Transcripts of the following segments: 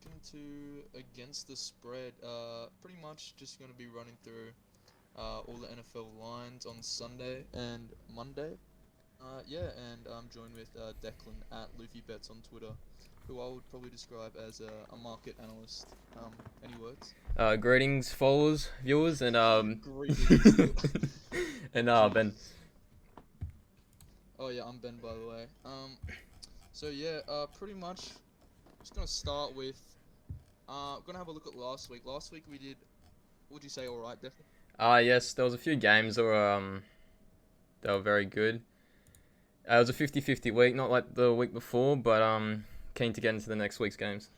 looking to against the spread. Pretty much just going to be running through all the NFL lines on Sunday and Monday. Yeah, and I'm joined with Declan at Luffy Bets on Twitter, who I would probably describe as a market analyst. Any words? Greetings, followers, viewers, and Greetings. and Ben. Jeez. Oh yeah, I'm Ben by the way. So yeah, pretty much just gonna start with gonna have a look at last week. Last week we did. Would you say all right, Declan? Yes, there was a few games that were very good. It was a 50-50 week, not like the week before, but keen to get into the next week's games.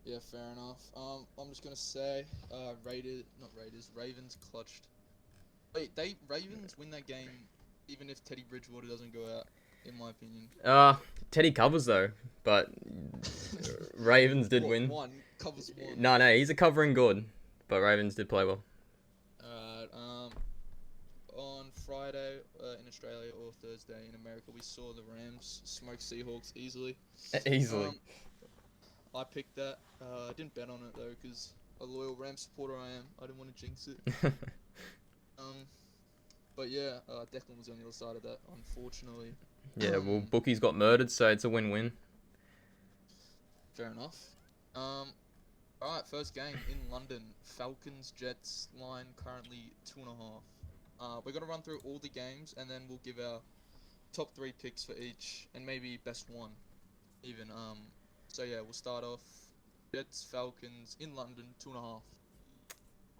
Yeah, fair enough. I'm just gonna say, Raiders, not Raiders, Ravens clutched. Wait, Ravens win that game, even if Teddy Bridgewater doesn't go out, in my opinion. Uh, Teddy covers though, but Ravens did What win. one covers one. No, he's a covering good, but Ravens did play well. Alright. On Friday in Australia or Thursday in America, we saw the Rams smoke Seahawks easily. Easily. Um, I picked that. I didn't bet on it though, because a loyal Rams supporter I am. I didn't want to jinx it. Um, but yeah, Declan was on the other side of that, unfortunately. Yeah, well, bookies got murdered, so it's a win-win. Fair enough. Alright, first game in London. Falcons Jets line currently 2.5. We're gonna run through all the games and then we'll give our top three picks for each and maybe best one, even. So yeah, we'll start off Jets Falcons in London 2.5.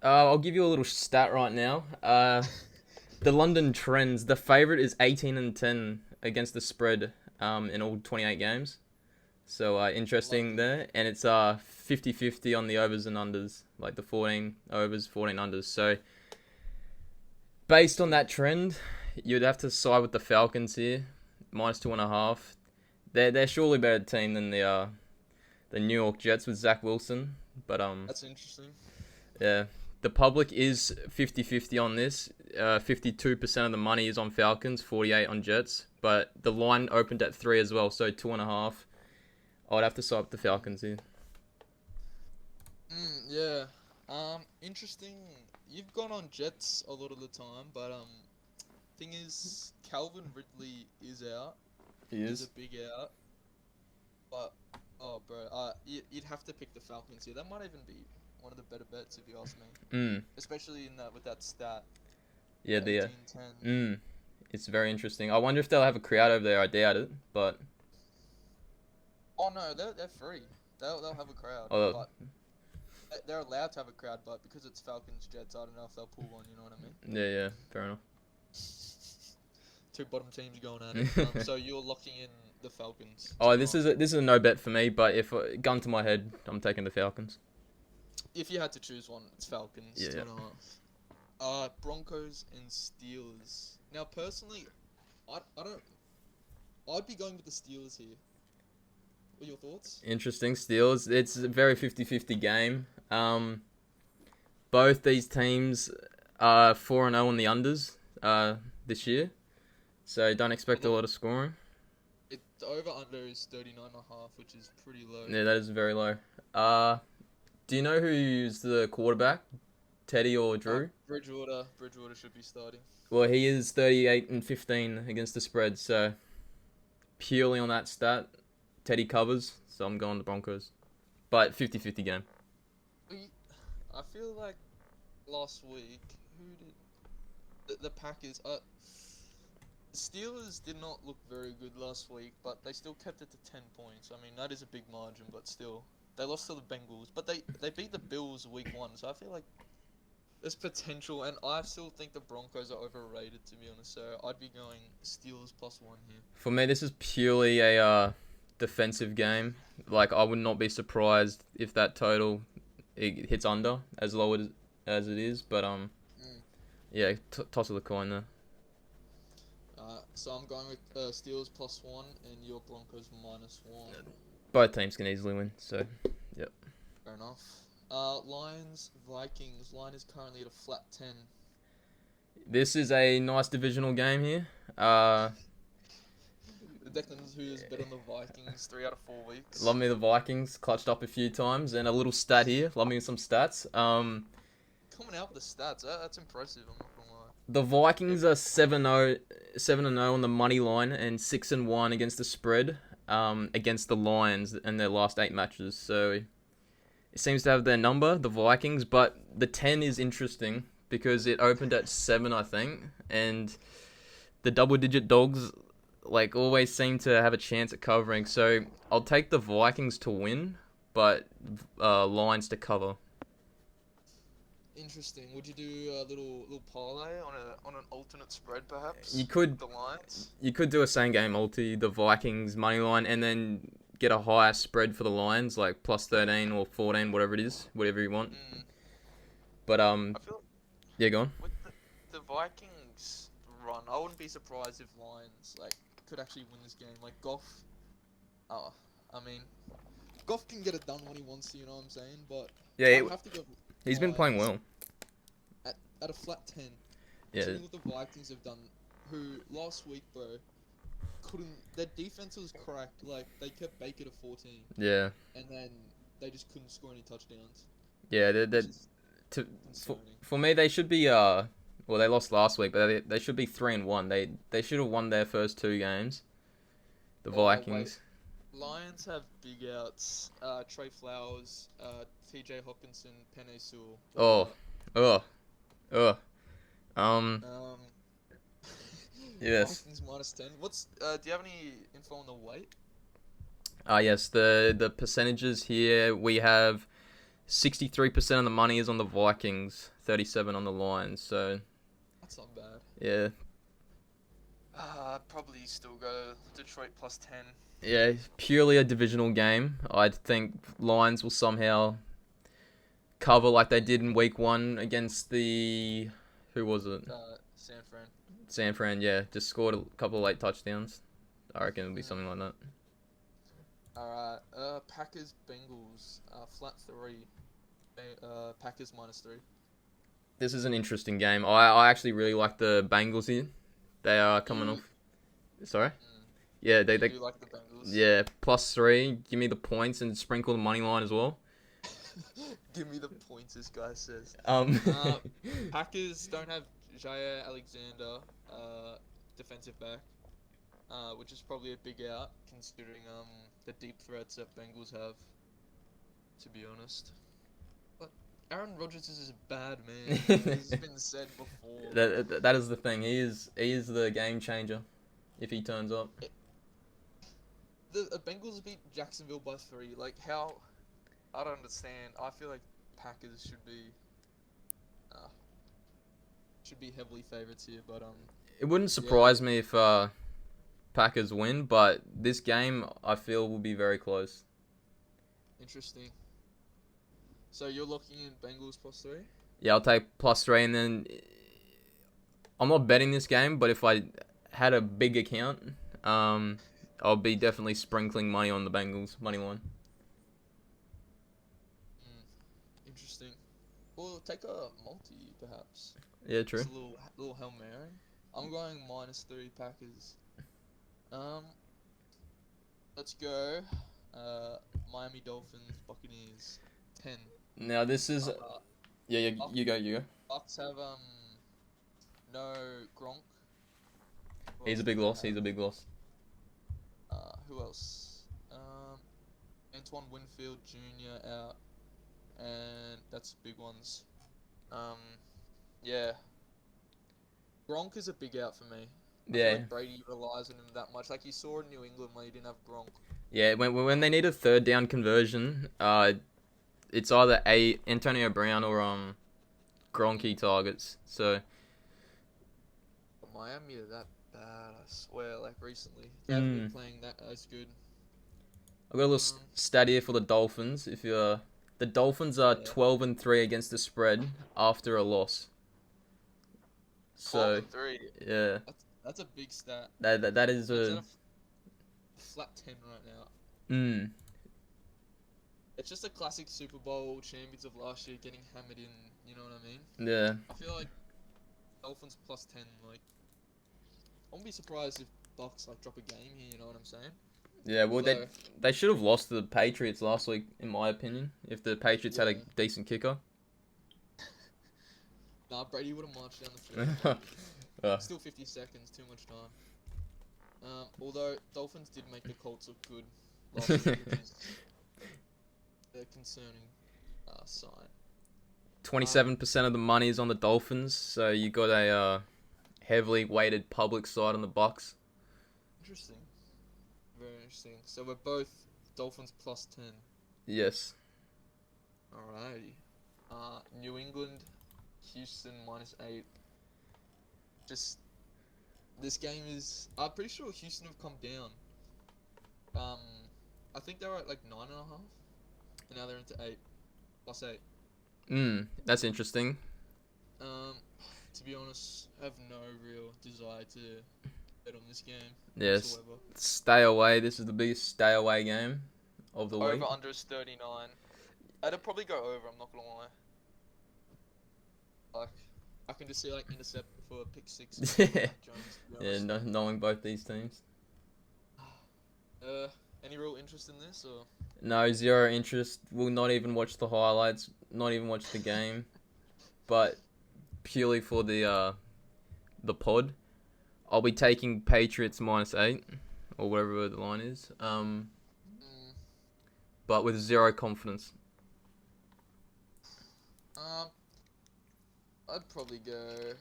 I'll give you a little stat right now. The London Trends, the favourite is 18-10 against the spread in all 28 games. So interesting there. And it's 50-50 on the overs and unders, like the 14 overs, 14 unders. So based on that trend, you'd have to side with the Falcons here, -2.5. They're surely a better team than the New York Jets with Zach Wilson. But That's interesting. yeah, the public is 50-50 on this. 52% of the money is on Falcons, 48 on Jets. But the line opened at 3 as well, so 2.5. I'd have to side with the Falcons here. Yeah. Interesting. You've gone on Jets a lot of the time, but thing is, Calvin Ridley is out. He Is a is. big out. But oh, bro, you'd have to pick the Falcons here. That might even be one of the better bets if you ask me. Mm. Especially in that with that stat, Yeah, the the 18-10. It's very interesting. I wonder if they'll have a crowd over there. I doubt it, but Oh no, they're free. They'll have a crowd, oh, but they're allowed to have a crowd. But because it's Falcons Jets, I don't know if they'll pull one. You know what I mean? yeah, fair enough. Two bottom teams going at it. So you're locking in the Falcons. Two Oh, and a half. this is a no bet for me. But if gun to my head, I'm taking the Falcons. If you had to choose one, it's Falcons. Yeah. 2.5. Broncos and Steelers. Now, personally, I don't. I'd be going with the Steelers here. What are your thoughts? Interesting. Steelers. It's a very 50-50 game. Both these teams are 4-0 on the unders this year, so don't expect a lot of scoring. The over under is 39.5, which is pretty low. Yeah, that is very low. Do you know who's the quarterback? Teddy or Drew? Bridgewater should be starting. Well, he is 38-15 against the spread, so purely on that stat, Teddy covers, so I'm going the Broncos. But 50-50 game. I feel like last week, who did the Packers? The Steelers did not look very good last week, but they still kept it to 10 points. I mean, that is a big margin, but still, they lost to the Bengals, but they beat the Bills week 1, so I feel like there's potential, and I still think the Broncos are overrated, to be honest. So I'd be going Steelers +1 here. For me, this is purely a defensive game. Like, I would not be surprised if that total it hits under as low as it is, but yeah, toss of the coin there. So I'm going with Steelers +1 and your Broncos -1. Both teams can easily win, so yep. Fair enough. Lions Vikings. Line is currently at a flat 10. This is a nice divisional game here. Declan, who has bet on the Vikings 3 out of 4 weeks. Love me the Vikings, clutched up a few times, and a little stat here. Love me some stats. Coming out with the stats, that's impressive. I'm not gonna lie. The Vikings are 7-0, 7-0 on the money line and 6-1 against the spread. Against the Lions in their last 8 matches. So it seems to have their number, the Vikings, but the 10 is interesting because it opened at 7, I think, and the double-digit dogs like always seem to have a chance at covering. So I'll take the Vikings to win, but Lions to cover. Interesting. Would you do a little parlay on an alternate spread, perhaps? You could The Lions. do a same game multi, the Vikings money line, and then get a higher spread for the Lions, like plus 13 or 14, whatever it is, whatever you want. But I feel yeah, go on. with the Vikings run, I wouldn't be surprised if Lions could actually win this game. Like Goff, I mean, Goff can get it done when he wants to. You know what I'm saying? But Yeah, I'd have to go he's been playing Lions well. at a flat 10. Yeah, Seeing what the Vikings have done, who last week, bro, couldn't. Their defense was cracked. Like they kept Baker to 14, yeah, and then they just couldn't score any touchdowns. yeah. Which is For, concerning. for me, they should be well, they lost last week, but they should be 3-1. They should have won their first 2 games. The Oh, wait. Vikings. Lions have big outs. Trey Flowers, T.J. Hawkinson, Penei Sewell. Oh. Yes. Vikings -10. What's do you have any info on the weight? Yes, the percentages here, we have 63% of the money is on the Vikings, 37 on the Lions. So That's not bad. yeah, I'd probably still go Detroit +10. yeah, purely a divisional game. I think Lions will somehow cover like they did in week 1 against the who was it? San Fran. San Fran. Yeah, just scored a couple of late touchdowns. I reckon it'll be something like that. Alright, Packers Bengals, flat 3. Packers -3. This is an interesting game. I actually really like the Bengals here. They are coming off. Sorry. Yeah, You they do like the Bengals? yeah, +3. Give me the points and sprinkle the money line as well. Give me the points, this guy says. Um, Packers don't have Jair Alexander, defensive back, which is probably a big out considering the deep threats that Bengals have. To be honest, but Aaron Rodgers is a bad man. It's been said before. that is the thing. He is the game changer if he turns up. The Bengals beat Jacksonville by 3. Like how? I don't understand. I feel like Packers should be heavily favorites here, but It wouldn't surprise me if Packers win, but this game I feel will be very close. interesting. So you're looking in Bengals +3? Yeah, I'll take +3, and then I'm not betting this game, but if I had a big account, I'll be definitely sprinkling money on the Bengals money line. Interesting. Well, take a multi, perhaps. Yeah, true. Just a little Hail Mary. I'm going -3 Packers. Let's go. Miami Dolphins, Buccaneers, 10. Now this is yeah, you go. Bucks have no Gronk. Who He's else a big do they loss. have? He's a big loss. Who else? Antoine Winfield Jr. out, and that's big ones. Yeah. Gronk is a big out for me. I feel Yeah, like Brady relies on him that much. Like you saw in New England when he didn't have Gronk. yeah. When they need a third down conversion, it's either Antonio Brown or Gronky targets. So Miami are that bad, I swear. Like recently, they haven't been playing that as good. I've got a little stat here for the Dolphins. If you're the Dolphins are Yeah. 12-3 against the spread after a loss. So 12-3. yeah, That's a big stat. that is It's at a a flat 10 right now. It's just a classic Super Bowl champions of last year getting hammered in. You know what I mean? yeah. I feel like Dolphins +10. Like, I won't be surprised if Bucks like drop a game here. You know what I'm saying? Yeah, well, Although, they should have lost to the Patriots last week, in my opinion. If the Patriots had a Yeah. decent kicker. nah, Brady would have marched down the field. Uh, Still 50 seconds, too much time. Although Dolphins did make the Colts look good last week, which is a concerning sign. 27% of the money is on the Dolphins, so you got a heavily weighted public side on the Bucks. Interesting. Very interesting. So we're both Dolphins plus 10. Yes. Alrighty. New England, Houston -8. Just this game is. I'm pretty sure Houston have come down. I think they were at like 9.5, and now they're into 8 +8. That's interesting. To be honest, I have no real desire to bet on this game Yes. whatsoever. Stay away. This is the biggest stay away game of the week. Over under is 39. I'd probably go over. I'm not gonna lie. Like, I can just see like intercept for a pick 6. Yeah. Jones, to be Yeah, honest. knowing both these teams. Any real interest in this or? No, zero interest. Will not even watch the highlights. Not even watch the game. But purely for the pod, I'll be taking Patriots -8 or whatever the line is. But with zero confidence. I'd probably go.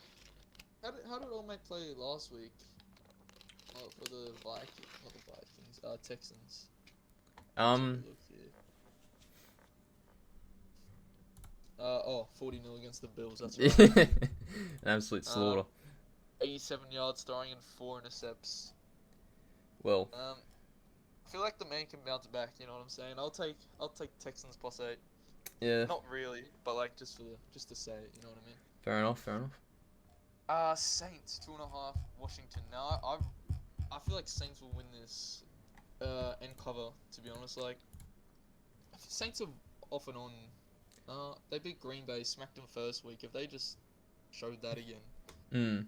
How did All Mate play last week? Oh, for the Vikings, not the Vikings, Texans. Look here. 40-0 against the Bills. That's right. An absolute slaughter. 87 yards throwing and 4 intercepts. Well, I feel like the man can bounce back. You know what I'm saying? I'll take Texans +8. yeah, Not really, but like just to say it. You know what I mean? fair enough. Saints 2.5 Washington. Now I feel like Saints will win this and cover. To be honest, like Saints are off and on. They beat Green Bay, smacked them first week. If they just showed that again,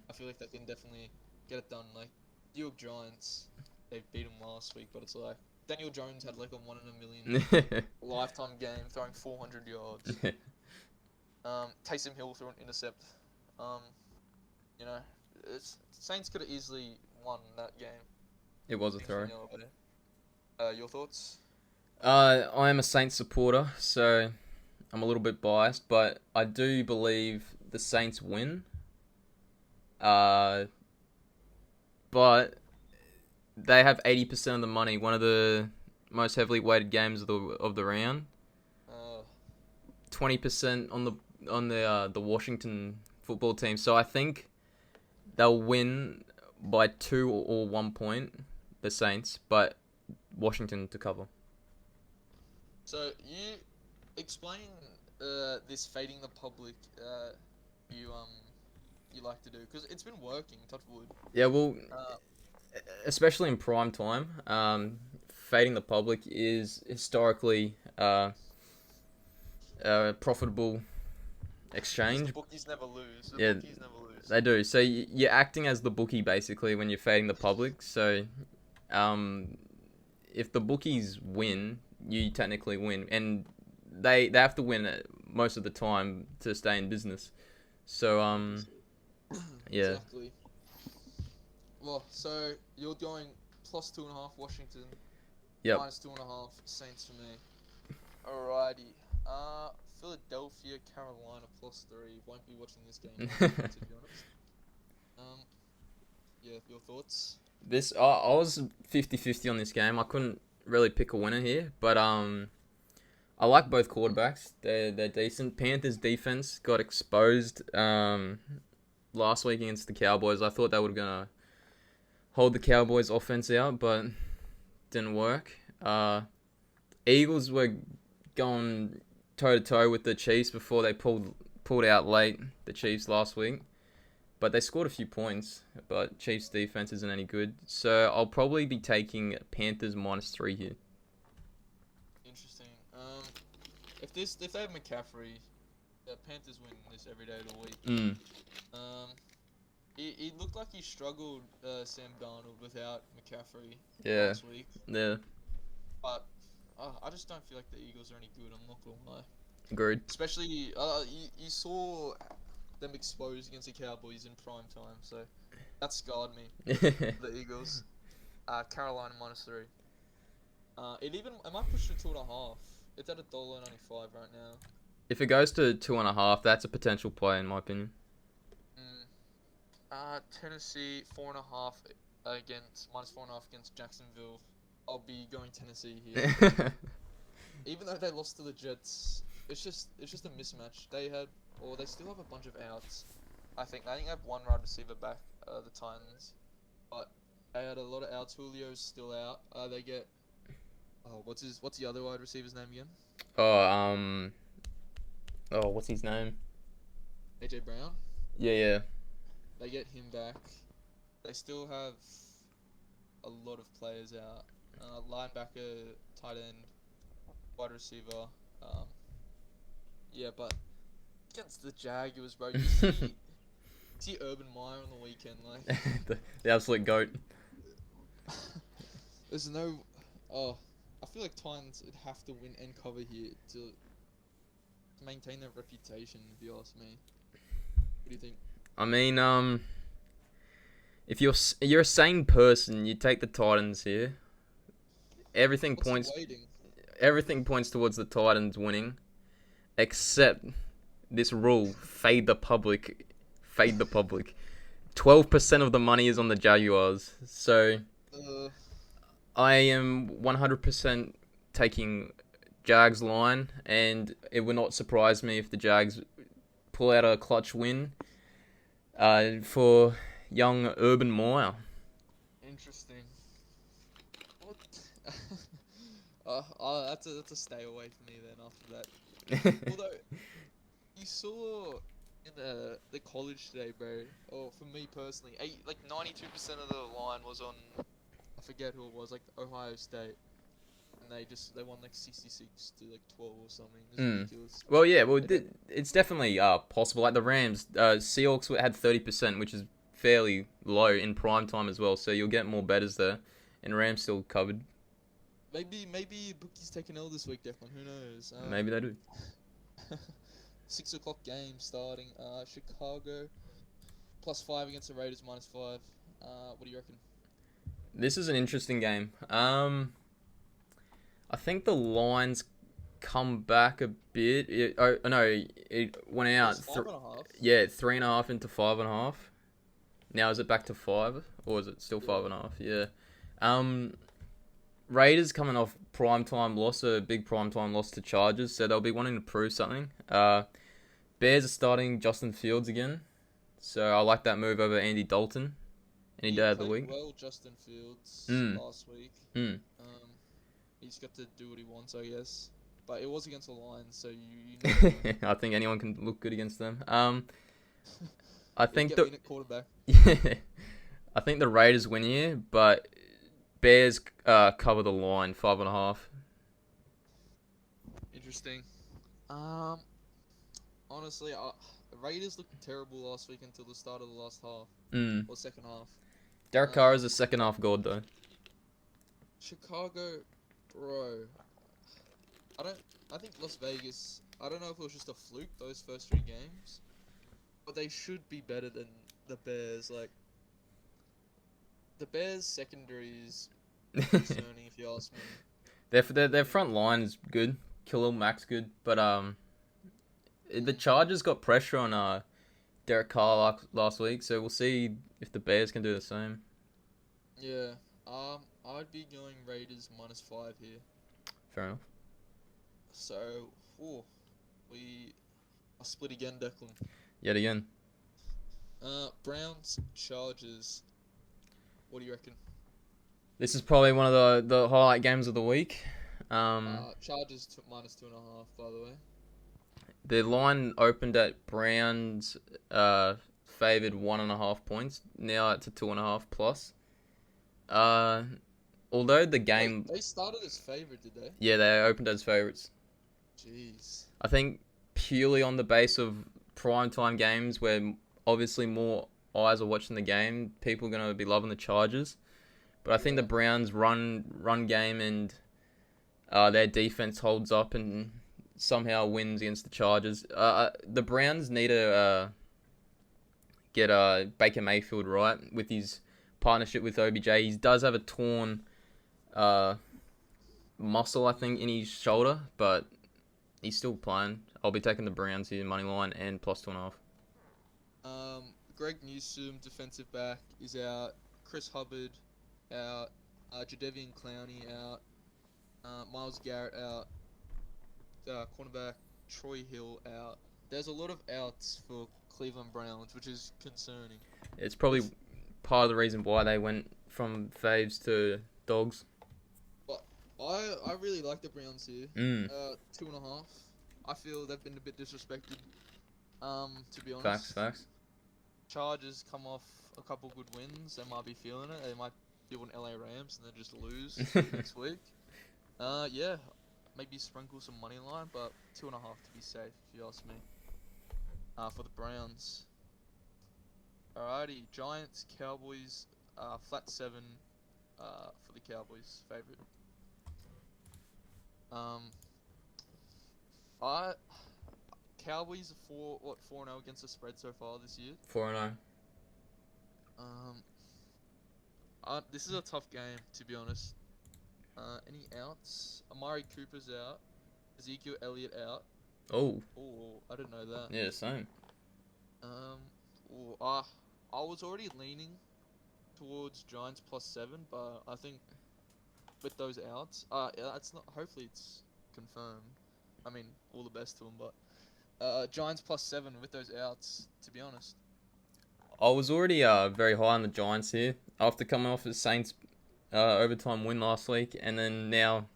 I feel like they can definitely get it done. Like New York Giants, they beat them last week, but it's like Daniel Jones had like a 1 in a million lifetime game, throwing 400 yards. Taysom Hill threw an intercept. You know, Saints could have easily won that game. It was a throw. Your thoughts? I am a Saints supporter, so I'm a little bit biased, but I do believe the Saints win. But they have 80% of the money. One of the most heavily weighted games of the round. 20% on the Washington football team. So I think they'll win by 2 or 1 point, the Saints, but Washington to cover. So you explain this fading the public you like to do, because it's been working, touch wood. Yeah, well, especially in prime time, fading the public is historically a profitable exchange. The bookies never lose. Yeah, Bookies never lose. They do. So you're acting as the bookie basically when you're fading the public. So, if the bookies win, you technically win, and they have to win most of the time to stay in business. So yeah. Exactly. Well, so you're going +2.5 Washington. Yep. -2.5 Saints for me. Alrighty. Philadelphia, Carolina +3. Won't be watching this game, to be honest. Yeah, your thoughts? I was 50-50 on this game. I couldn't really pick a winner here, but I like both quarterbacks. They're decent. Panthers defense got exposed last week against the Cowboys. I thought they were gonna hold the Cowboys offense out, but didn't work. Eagles were going toe to toe with the Chiefs before they pulled out late, the Chiefs last week. But they scored a few points, but Chiefs defense isn't any good. So I'll probably be taking Panthers -3 here. Interesting. If they have McCaffrey, the Panthers win this every day of the week. He looked like he struggled, Sam Darnold, without McCaffrey Yeah, last week. yeah, But I just don't feel like the Eagles are any good. I'm not gonna lie. agreed. Especially, you saw them exposed against the Cowboys in prime time, so that scarred me. The Eagles. Carolina -3. It might push to 2.5. It's at $1.95 right now. If it goes to 2.5, that's a potential play in my opinion. Tennessee 4.5 against -4.5 against Jacksonville. I'll be going Tennessee here. Even though they lost to the Jets, it's just a mismatch. They still have a bunch of outs. I think they have one wide receiver back, the Titans, but they had a lot of outs. Julio's still out. They get what's the other wide receiver's name again? Oh, what's his name? AJ Brown. Yeah. They get him back. They still have a lot of players out. Linebacker, tight end, wide receiver. Yeah, but against the Jaguars, bro, you see Urban Meyer on the weekend, like. the absolute goat. There's no. Oh, I feel like Titans would have to win and cover here to maintain their reputation, if you ask me. What do you think? I mean, if you're a sane person, you take the Titans here. Everything What's points towards the Titans winning, except this rule: fade the public. 12% of the money is on the Jaguars, so I am 100% taking Jags line, and it would not surprise me if the Jags pull out a clutch win for young Urban Meyer. Interesting. What? That's a stay away from me then after that. Although, you saw in the college today, bro. Or for me personally, 92% of the line was on. I forget who it was, like Ohio State, and they won like 66 to like 12 or something. It's ridiculous. Well, yeah, it's definitely possible. Like the Rams, Seahawks had 30%, which is fairly low in prime time as well. So you'll get more betters there, and Rams still covered. Maybe bookies take an L this week, Declan. Who knows? Maybe they do. 6 o'clock game starting. Chicago +5 against the Raiders -5. What do you reckon? This is an interesting game. I think the lines come back a bit. It went out. It's 5.5. 3.5 into 5.5. Now is it back to 5, or is it still 5.5? Yeah. Raiders coming off a big primetime loss to Chargers, so they'll be wanting to prove something. Bears are starting Justin Fields again, so I like that move over Andy Dalton any day of the week. Well, Justin Fields last week. He's got to do what he wants, I guess. But it was against the Lions, so you know. I think anyone can look good against them. I think quarterback. I think the Raiders win here, but Bears cover the line 5.5. Interesting. Honestly, the Raiders looked terrible last week until the start of the last half or second half. Derek Carr is a second half god though. Chicago, bro. I think Las Vegas. I don't know if it was just a fluke those first 3 games, but they should be better than the Bears. Like, the Bears secondary is concerning, if you ask me. Their front line is good. Khalil Mack's good, but the Chargers got pressure on Derek Carr last week, so we'll see if the Bears can do the same. Yeah. I'd be going Raiders -5 here. Fair enough. So, we are split again, Declan. Yet again. Browns Chargers. What do you reckon? This is probably one of the highlight games of the week. Chargers -2.5, by the way. The line opened at Browns favored 1.5 points. Now it's a 2.5 plus. Although the game They started as favourite, did they? Yeah, they opened as favorites. Jeez. I think purely on the base of primetime games where obviously more eyes are watching the game, people are gonna be loving the Chargers. But I think the Yeah. Browns' run game and their defense holds up and somehow wins against the Chargers. The Browns need to get Baker Mayfield right with his partnership with OBJ. He does have a torn muscle, I think, in his shoulder, but he's still playing. I'll be taking the Browns here, money line and plus 2.5. Greg Newsome, defensive back, is out. Chris Hubbard out. Jadeveon Clowney out. Miles Garrett out. Cornerback Troy Hill out. There's a lot of outs for Cleveland Browns, which is concerning. It's probably part of the reason why they went from faves to dogs. But I really like the Browns here. 2.5. I feel they've been a bit disrespected. To be honest. Facts. Chargers come off a couple good wins. They might be feeling it. They might do an LA Rams and then just lose next week. Yeah, maybe sprinkle some money line, but 2.5 to be safe, if you ask me. For the Browns. Alrighty, Giants, Cowboys, flat 7 for the Cowboys, favorite. Cowboys are 4-0 against the spread so far this year. 4-0. This is a tough game, to be honest. Any outs? Amari Cooper's out. Ezekiel Elliott out. Oh, I didn't know that. yeah, same. I was already leaning towards Giants plus 7, but I think with those outs, it's not. Hopefully, it's confirmed. I mean, all the best to them, but Giants plus 7 with those outs. To be honest. I was already very high on the Giants here after coming off the Saints overtime win last week, and then now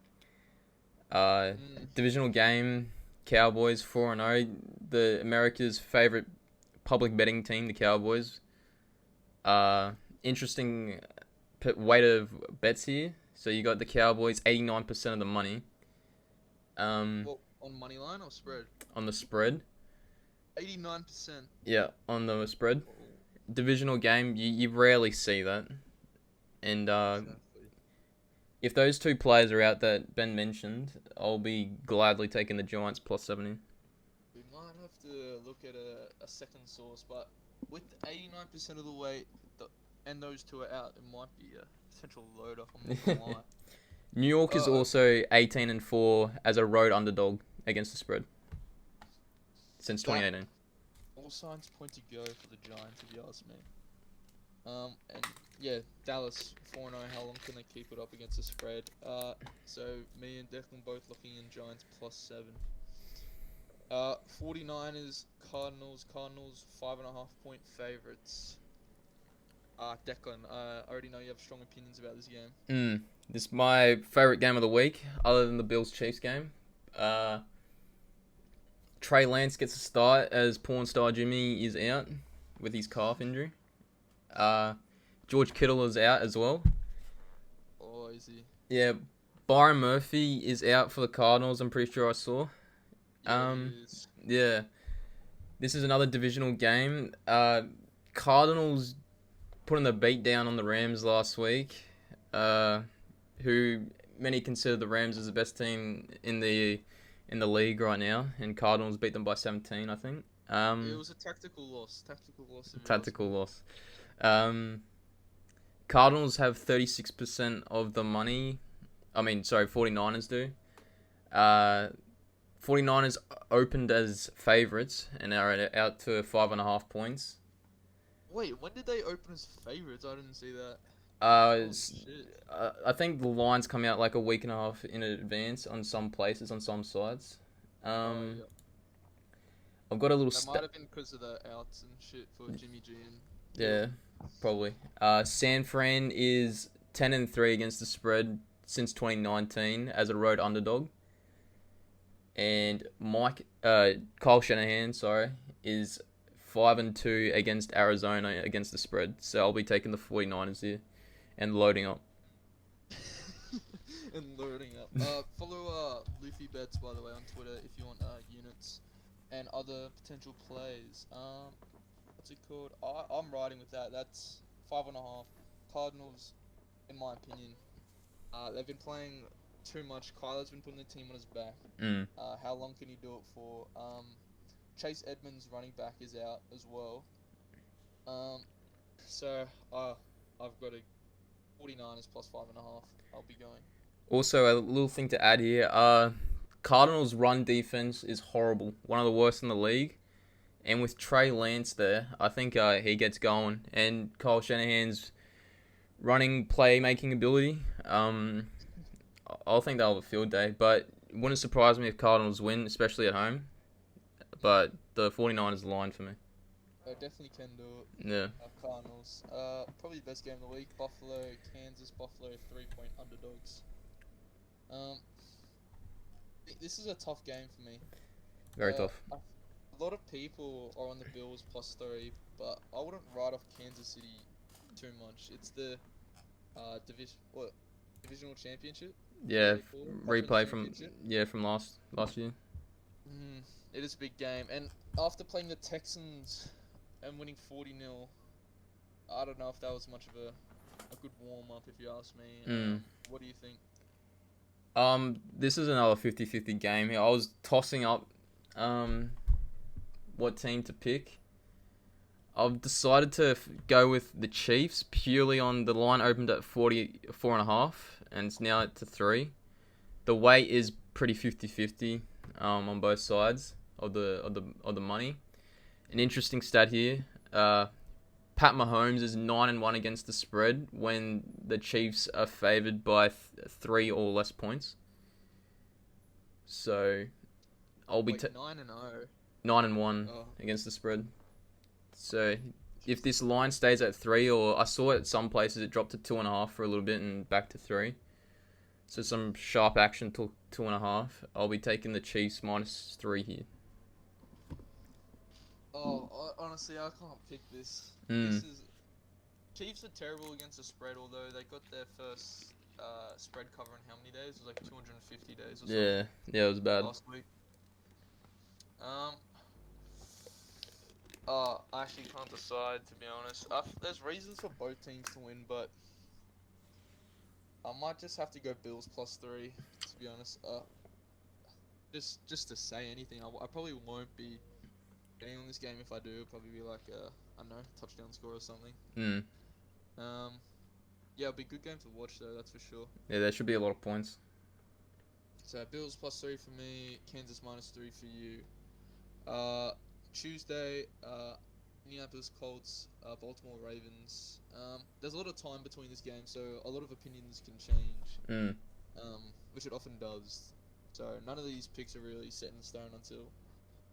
divisional game, Cowboys 4-0, the America's favorite public betting team, the Cowboys. Interesting weight of bets here. So you got the Cowboys 89% of the money. What, on money line or spread? On the spread. 89%. Yeah, on the spread. Divisional game, you rarely see that. And Exactly. if those two players are out that Ben mentioned, I'll be gladly taking the Giants plus 70. We might have to look at a second source, but with 89% of the weight and those two are out, it might be a potential loader. I'm not gonna lie. New York is also 18-4 as a road underdog against the spread since 2018. All signs point to go for the Giants, if you ask me. And yeah, Dallas 4-0. How long can they keep it up against the spread? So me and Declan both looking in Giants plus 7. 49ers, Cardinals, 5.5 point favorites. Declan, I already know you have strong opinions about this game. This is my favorite game of the week, other than the Bills-Chiefs game. Trey Lance gets a start as porn star Jimmy is out with his calf injury. George Kittle is out as well. Oh, is he? Yeah, Byron Murphy is out for the Cardinals, I'm pretty sure I saw. Yeah, he is. Yeah. This is another divisional game. Cardinals putting the beat down on the Rams last week, who many consider the Rams as the best team in the league right now, and Cardinals beat them by 17, I think. It was a tactical loss. Tactical loss. Cardinals have 36% of the money. 49ers do. 49ers opened as favourites and are out to 5.5 points. Wait, when did they open as favorites? I didn't see that. Shit. I think the lines come out like a week and a half in advance on some places, on some sites. Yeah. I've got a little. That might have been because of the outs and shit for Jimmy G and. Yeah, probably. San Fran is 10-3 against the spread since 2019 as a road underdog. And Kyle Shanahan, is 5-2 against Arizona against the spread. So I'll be taking the 49ers here and loading up. Follow Luffy Bets, by the way, on Twitter if you want units and other potential plays. what's it called? I'm riding with that. That's 5.5. Cardinals, in my opinion, they've been playing too much. Kyler's been putting the team on his back. Mm. How long can he do it for? Chase Edmonds, running back, is out as well. Um, so I've got a 49ers plus 5.5. I'll be going. Also, a little thing to add here. Cardinals' run defense is horrible. One of the worst in the league. And with Trey Lance there, I think he gets going. And Kyle Shanahan's running playmaking ability, I'll think they'll have a field day. But it wouldn't surprise me if Cardinals win, especially at home. But the 49ers line for me. I definitely can do it. Yeah. Cardinals. Probably the best game of the week. Buffalo, Kansas. Buffalo 3-point underdogs. This is a tough game for me. Very tough. A lot of people are on the Bills plus 3, but I wouldn't write off Kansas City too much. It's the divisional championship. Yeah. They call it? Replay Conference from championship? last year. It is a big game, and after playing the Texans and winning 40-0, I don't know if that was much of a good warm up, if you ask me. What do you think? This is another 50-50 game here. I was tossing up what team to pick. I've decided to go with the Chiefs purely on the line opened at 44.5 and it's now at 3. The weight is pretty 50-50 on both sides of the money. An interesting stat here. Pat Mahomes is 9-1 against the spread when the Chiefs are favored by 3 or less points. So I'll be 9-0. 9-1 Oh. against the spread. So if this line stays at 3, or I saw it at some places it dropped to 2.5 for a little bit and back to 3. So some sharp action to 2.5. I'll be taking the Chiefs minus 3 here. Honestly, I can't pick this. Mm. This is Chiefs are terrible against the spread, although they got their first spread cover in how many days? It was like 250 days or something. Yeah, it was bad. Last week. I actually can't decide, to be honest. There's reasons for both teams to win, but I might just have to go Bills plus 3, to be honest. Just to say anything, I probably won't be betting on this game. If I do, it'll probably be like I don't know, touchdown score or something. Yeah, it'll be a good game to watch though, that's for sure. Yeah, there should be a lot of points. So Bills plus 3 for me, Kansas minus 3 for you. Tuesday, Indianapolis Colts, Baltimore Ravens. There's a lot of time between this game, so a lot of opinions can change. Which it often does. So none of these picks are really set in stone until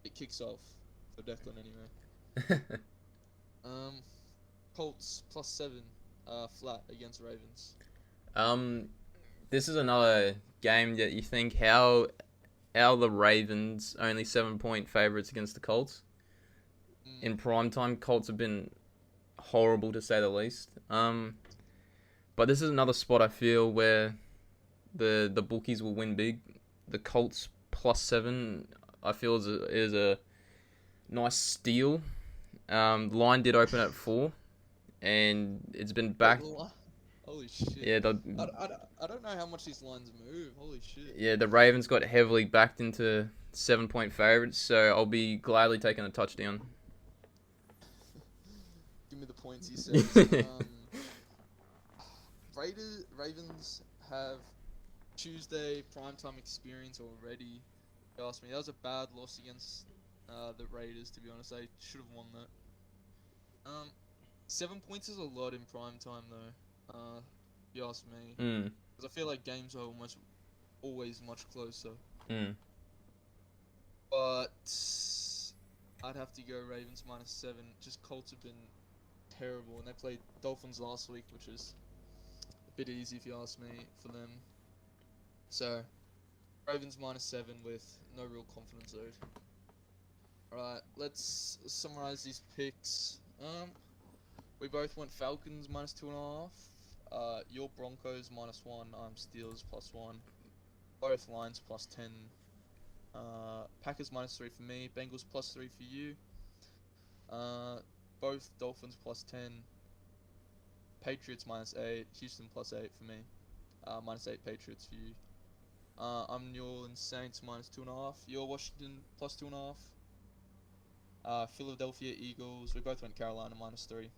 it kicks off for Declan anyway. Colts plus 7, flat against Ravens. This is another game that you think how the Ravens only 7-point favorites against the Colts. In prime time, Colts have been horrible to say the least. But this is another spot I feel where the bookies will win big. The Colts plus 7 I feel is a nice steal. The line did open at 4, and it's been back. Holy shit. Yeah, I don't know how much these lines move. Holy shit. Yeah, the Ravens got heavily backed into 7-point favorites, so I'll be gladly taking a touchdown. Give me the points, he says. Ravens have Tuesday primetime experience already. You asked me. That was a bad loss against the Raiders, to be honest. They should have won that. 7 points is a lot in primetime, though. If you ask me. Because I feel like games are almost always much closer. But I'd have to go Ravens minus 7. Just Colts have been terrible, and they played Dolphins last week, which is a bit easy if you ask me for them. So Ravens minus 7 with no real confidence owed. Alright, let's summarize these picks. We both went Falcons minus 2.5. Your Broncos minus 1. I'm Steelers plus 1. Both Lions plus 10. Packers minus 3 for me. Bengals plus 3 for you. both Dolphins +10, Patriots -8, Houston +8 for me. -8 Patriots for you. I'm New Orleans Saints -2.5. You're Washington +2.5. Philadelphia Eagles. We both went Carolina -3.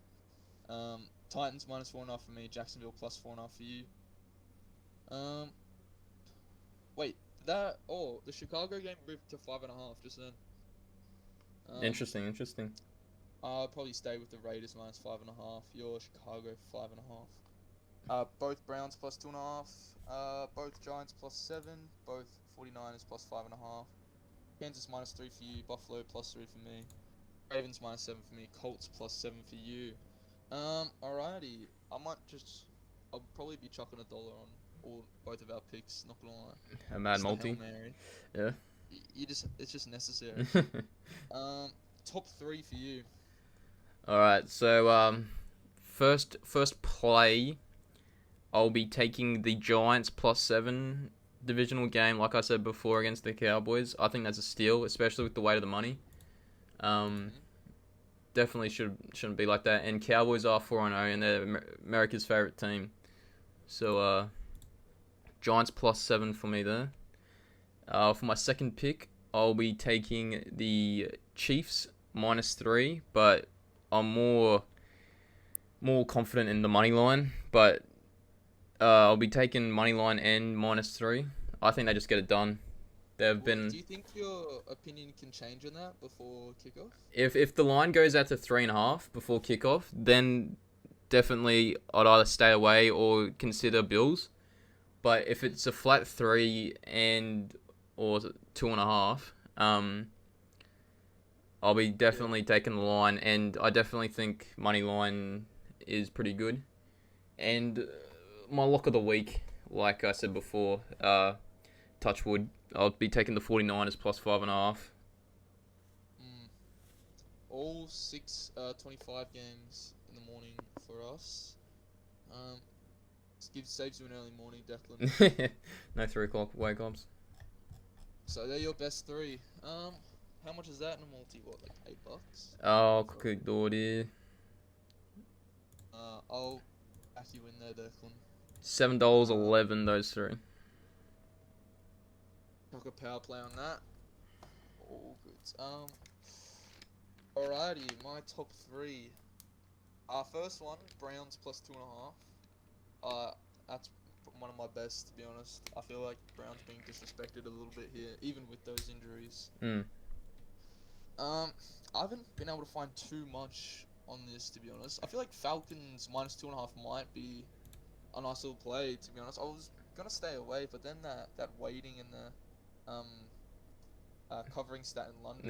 Titans -4.5 for me. Jacksonville +4.5 for you. Wait, the Chicago game moved to 5.5 just then. Interesting. I'll probably stay with the Raiders -5.5. Your Chicago 5.5. Both Browns +2.5. Both Giants +7. Both 49ers +5.5. Kansas -3 for you. Buffalo +3 for me. Ravens -7 for me. Colts +7 for you. Alrighty. I'll probably be chucking $1 on both of our picks. Not gonna lie. A mad Just the multi. Hail Mary. Yeah. It's just necessary. Top 3 for you. All right. So first play, I'll be taking the Giants +7 divisional game. Like I said before, against the Cowboys. I think that's a steal, especially with the weight of the money. Definitely shouldn't be like that. And Cowboys are 4-0, and they're America's favorite team. So Giants +7 for me there. For my second pick, I'll be taking the Chiefs -3, but I'm more confident in the money line. But I'll be taking money line and -3. I think they just get it done. They've been. Do you think your opinion can change on that before kickoff? If the line goes out to 3.5 before kickoff, then definitely I'd either stay away or consider Bills. But if it's a flat 3 or 2.5, I'll be definitely taking the line, and I definitely think money line is pretty good. And my lock of the week, like I said before, touch wood, I'll be taking the 49ers +5.5. All 6:25 games in the morning for us. Saves you an early morning, Declan. No 3 o'clock wake ups. So they're your best 3. How much is that in a multi? What, like $8? Oh, quickly door dear. I'll back you in there, Declan. $7.11 those 3. Chuck a power play on that. All good. Alrighty, my top 3. First one, Browns +2.5. That's one of my best, to be honest. I feel like Browns being disrespected a little bit here, even with those injuries. I haven't been able to find too much on this, to be honest. I feel like Falcons -2.5 might be a nice little play, to be honest. I was gonna stay away, but then that waiting and the covering stat in London.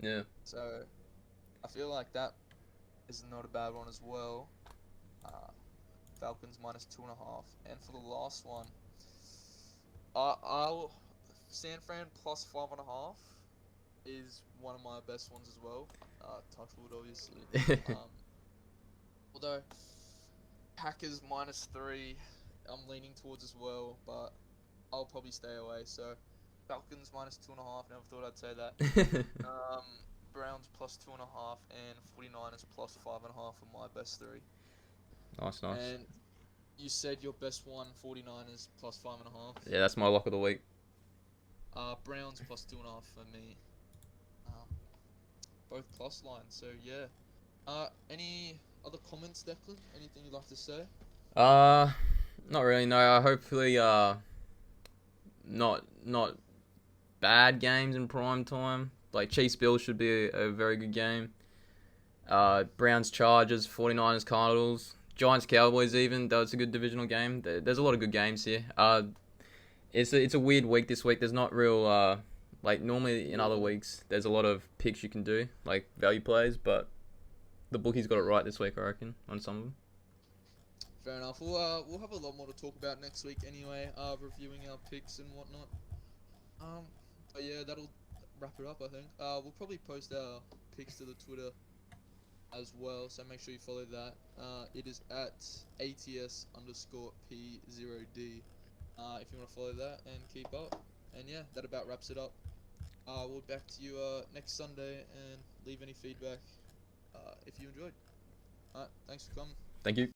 Yeah. So I feel like that is not a bad one as well. Falcons -2.5, and for the last one, I'll San Fran +5.5 is one of my best ones as well. Touchwood, obviously. Although Packers -3, I'm leaning towards as well, but I'll probably stay away. So Falcons -2.5. Never thought I'd say that. Browns +2.5 and 49ers +5.5 are my best 3. Nice. And you said your best one, 49ers +5.5. Yeah, that's my lock of the week. Browns +2.5 for me. Both plus lines, so yeah. Any other comments, Declan? Anything you'd like to say? Not really. No. Hopefully, not bad games in prime time. Like Chiefs Bills should be a very good game. Browns Chargers, 49ers Cardinals, Giants Cowboys even. Though it's a good divisional game. There's a lot of good games here. It's a weird week this week. There's not real like normally in other weeks there's a lot of picks you can do, like value plays, but the bookies got it right this week, I reckon, on some of them. Fair enough. We'll have a lot more to talk about next week anyway. Reviewing our picks and whatnot. But yeah, that'll wrap it up, I think. We'll probably post our picks to the Twitter as well, so make sure you follow that. It is at @ATS_P0D. If you want to follow that and keep up. And yeah, that about wraps it up. We'll be back to you next Sunday, and leave any feedback if you enjoyed. Alright, thanks for coming. Thank you.